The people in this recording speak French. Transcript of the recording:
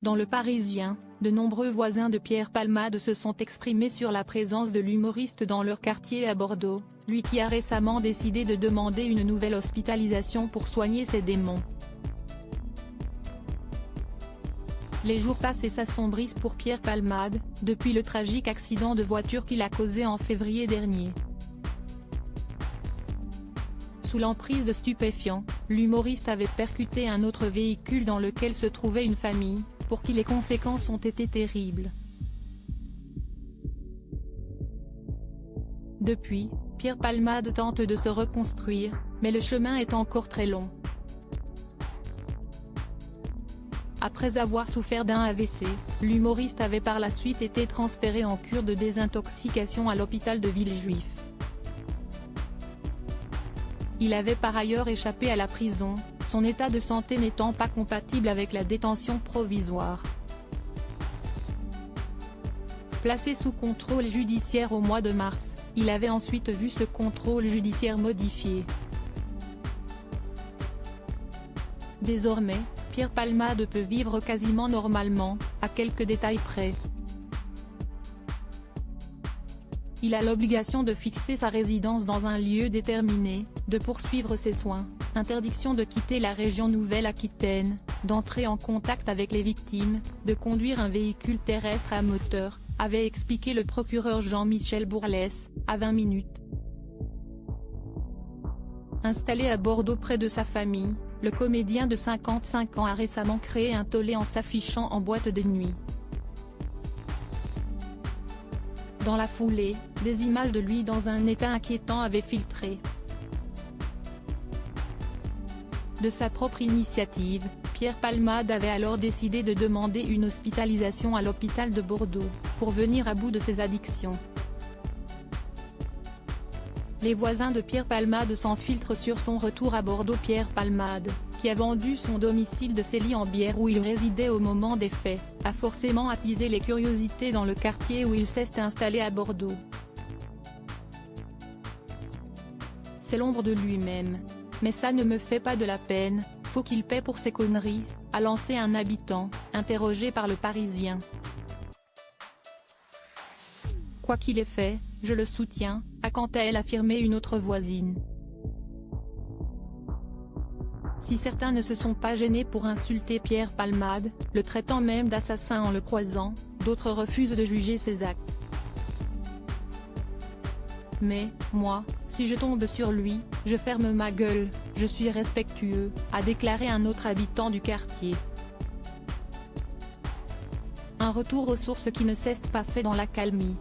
Dans Le Parisien, de nombreux voisins de Pierre Palmade se sont exprimés sur la présence de l'humoriste dans leur quartier à Bordeaux, lui qui a récemment décidé de demander une nouvelle hospitalisation pour soigner ses démons. Les jours passent et s'assombrissent pour Pierre Palmade, depuis le tragique accident de voiture qu'il a causé en février dernier. Sous l'emprise de stupéfiants, l'humoriste avait percuté un autre véhicule dans lequel se trouvait une famille, pour qui les conséquences ont été terribles. Depuis, Pierre Palmade tente de se reconstruire, mais le chemin est encore très long. Après avoir souffert d'un AVC, l'humoriste avait par la suite été transféré en cure de désintoxication à l'hôpital de Villejuif. Il avait par ailleurs échappé à la prison, son état de santé n'étant pas compatible avec la détention provisoire. Placé sous contrôle judiciaire au mois de mars, il avait ensuite vu ce contrôle judiciaire modifié. Désormais, Pierre Palmade peut vivre quasiment normalement, à quelques détails près. Il a l'obligation de fixer sa résidence dans un lieu déterminé, de poursuivre ses soins, interdiction de quitter la région Nouvelle-Aquitaine, d'entrer en contact avec les victimes, de conduire un véhicule terrestre à moteur, avait expliqué le procureur Jean-Michel Bourlès, à 20 minutes. Installé à Bordeaux près de sa famille, le comédien de 55 ans a récemment créé un tollé en s'affichant en boîte de nuit. Dans la foulée, des images de lui dans un état inquiétant avaient filtré. De sa propre initiative, Pierre Palmade avait alors décidé de demander une hospitalisation à l'hôpital de Bordeaux, pour venir à bout de ses addictions. Les voisins de Pierre Palmade s'enfiltrent sur son retour à Bordeaux. Pierre Palmade, qui a vendu son domicile de Célie-en-Bière où il résidait au moment des faits, a forcément attisé les curiosités dans le quartier où il s'est installé à Bordeaux. C'est l'ombre de lui-même. Mais ça ne me fait pas de la peine, faut qu'il paie pour ses conneries, a lancé un habitant, interrogé par Le Parisien. Quoi qu'il ait fait, je le soutiens, a quant à elle affirmé une autre voisine. Si certains ne se sont pas gênés pour insulter Pierre Palmade, le traitant même d'assassin en le croisant, d'autres refusent de juger ses actes. Mais, moi, si je tombe sur lui, je ferme ma gueule, je suis respectueux, a déclaré un autre habitant du quartier. Un retour aux sources qui ne s'est pas fait dans l'accalmie.